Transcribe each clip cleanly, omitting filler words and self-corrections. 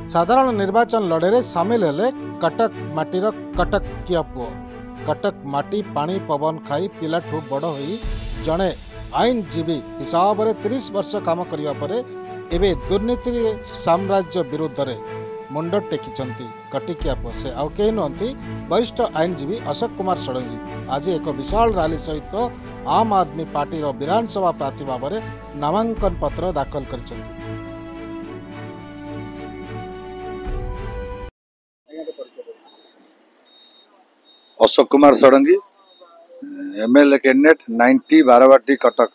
साधारण निर्वाचन लड़े सामिल हेले कटक माटीर कटकिया पुओ। कटक माटी पानी पवन खाई पिलाठू बड़ होई जड़े आईनजीवी हिसाब से 30 वर्ष काम करिया परे एबे दुर्नीति साम्राज्य विरुद्ध रे मुंड टेकिचंती कटिकिया पुओ। से आउ केही नुहंती वरिष्ठ आईनजीवी अशोक कुमार षडंगी आज एक विशाल रैली सहित आम आदमी पार्टी विधानसभा प्रार्थी भाव में नामांकन पत्र दाखल करछंती। Ashok Kumar Sadangi MLA candidate 90 Barabati Cuttack.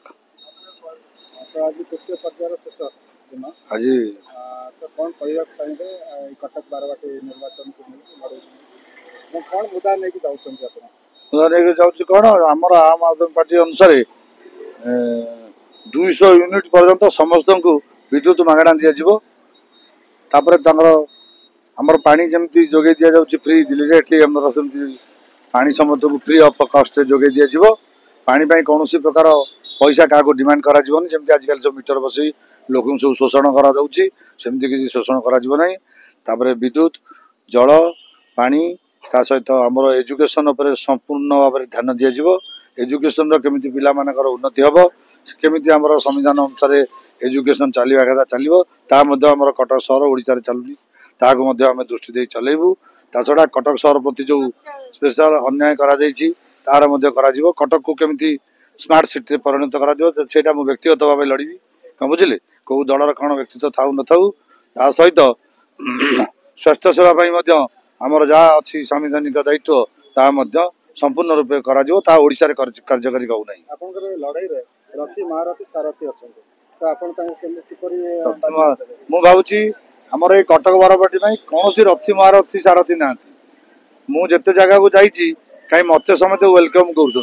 तो आज शेष दिन आज तो कौन कहना चाहिए कटक बारवाटी निर्वाचन को कौन मुद्दा नहीं जाऊँ कौन आमर आम आदमी पार्टी अनुसार 200 यूनिट पर्यंत समस्त को विद्युत मागणा दिज्व। आमर पानी जमी जोगे दि जाऊँगी फ्री दिल्ली में पानी समस्त को फ्री ऑफ कॉस्ट जोगे दिज्व। पानी कौन प्रकार पैसा क्या डिमांड करा जमी आजिकल सब मीटर बस लोक सब शोषण करमती किसी शोषण कर विद्युत जल पानी ता सहित आमर एजुकेशन उपर संपूर्ण भाव में ध्यान दिज्व। एजुकेशन केमी पिला मानकर उन्नति हम केमी आमर संविधान अनुसार एजुकेशन चलवा कथा चलो तामर कटक सहर ओडिशा चलुनी ताकू आम दृष्टि दे चलेबू। ता छड़ा कटक सहर प्रति जो स्पेशल अन्याय तार कटक को केमी स्मार्ट सिटी परिणत करा मु व्यक्तिगत भाव लड़ी क्या बुझे कौ दलर कौन व्यक्तित्व था न था सहित स्वास्थ्य सेवा आमर जहाँ अच्छी संवैधानिक दायित्व ता संपूर्ण रूपे ओडिशा कार्यकारी कहूना मु भावुची आमर ये कटक बारवाटी कौन रथी महारथी सारथी ना मुझे जगह को जाइए कहीं मत समत वेलकम कर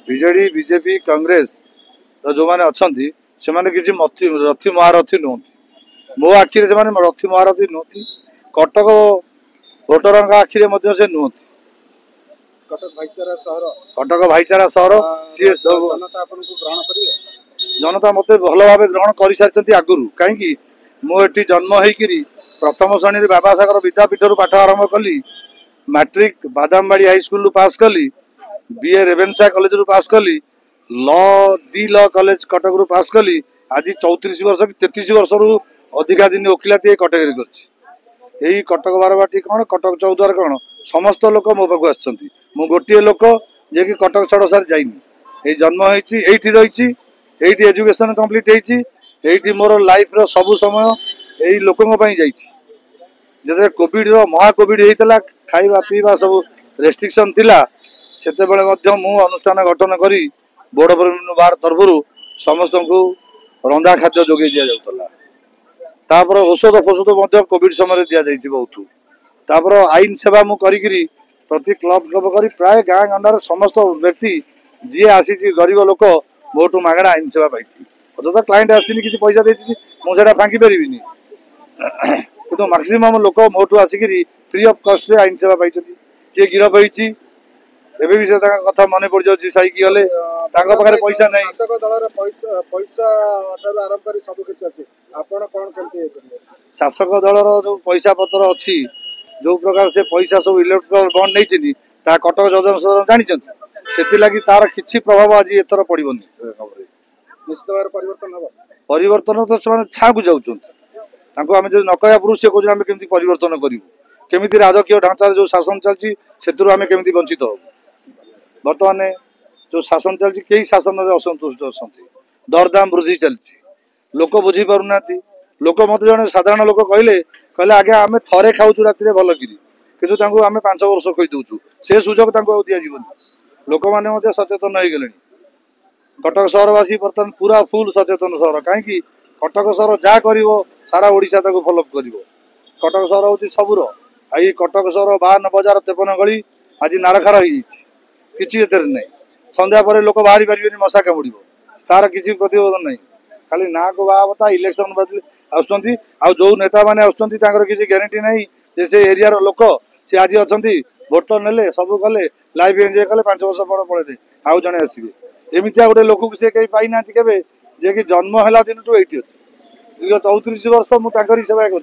बीजेडी बीजेपी कांग्रेस जो मैंने अच्छा से किसी रथी महारथी नुहति मो आखिरे से रथी महारथी नुहति कटक भोटर आखिरे से नुहति कटक भाईचारा सहर सी सब जनता मत भल भाव ग्रहण कर सारी आगुरी कहीं मुझे जन्म होकर प्रथम श्रेणी बाबा सागर विद्यापीठ पाठ आरंभ कली मैट्रिक बादामबाड़ी हाईस्कल पास कली बीए रेवेन्सा कॉलेज रू पास कली दी लॉ कॉलेज कटक रू पास कली आज 34 वर्ष 33 वर्ष रु अधिका दिन वकिलाती कटक कर कटक बारवाटी कौन कटक चौद्वार कौन समस्त लोक मो पाक आसु गोटे लोक जे कि कटक छड़ सार जाइनी जन्म होती रही एजुकेशन कम्प्लीट होती मोर लाइफ रो सब समय यही लोकों जा कोविड महाकोविड होता खाଇବା पीवा सब रेस्ट्रिक्शन थिला सेते बेले मु अनुष्ठान गठन करी बोर्ड ऑफ रेवेन्यू बार तरफ समस्त को रंधा खाद्य जोगे दि जाऊला औषध फौषध कोविड समय दि जाइए बहुत तापर आईन सेवा मु करी प्रति क्लब क्लब करी प्राय गाँ गंडार समस्त व्यक्ति जी आसी गरीब लोक मोटू मागणा आईन सेवा पाई तो क्लाइंट आसनी किसी पैसा देती मुझे फांकी पारि कि मैक्सिमम लोक मोटू आसिक फ्री ऑफ कॉस्ट आईन सेवा पाई किए गिरफ होती एबे भी से कथा मन पड़ जाऊँ साइकी गले पाखे पैसा नहीं शासक दलर जो पैसा पत्र अच्छी जो प्रकार से पैसा सब इलेक्ट्रिकल बंड नहीं कटक जन जानी से तार किसी प्रभाव आज एथर पड़ोनी परिवर्तन तो से छा को जाऊँ आम जो न कह पूर्व सी कहते केमी परिवर्तन करूँ केमी राजकीय ढांचार जो शासन चलती से आम केमी वंचित हो बर्तमान जो शासन चलती कई शासन में असंतुष्ट अच्छा दरदाम वृद्धि चलती लोक बुझी पारना लोक मत जड़े साधारण लोक कहले कहले आगे आम थे खाऊ राति भल कि आम 5 वर्ष कही दौचु से सुजोग दिज्व लोक मैंने सचेतन हो गले। कटक सहरवासी बर्तमान पूरा फुल सचेतन सहर कहीं कटक सहर जहाँ कर सारा ओडिशा फॉलोअप कर कटक सहर हूँ सबूर आई कटक सहर 52 बजार 53 गली आज नारखार हो किसी ना संध्या पर लोक बाहरी पारे मशा कामुड़ तार किसी प्रतिबोधन नहीं खाली ना को बाबा इलेक्शन बाजले आउ जो नेता मैंने आसर किसी ग्यारंटी नहीं जे से एरिया लोक सी आज अच्छा भोटर नेले सब कले लाइफ एंजॉय कले 5 वर्ष पर पड़े आउ जड़े आसवे एमती गोटे लोक सी कहीं पाई ना जे कि जन्म है दिन ये अच्छी दीर्घ 34 वर्ष मुझे सेवा कर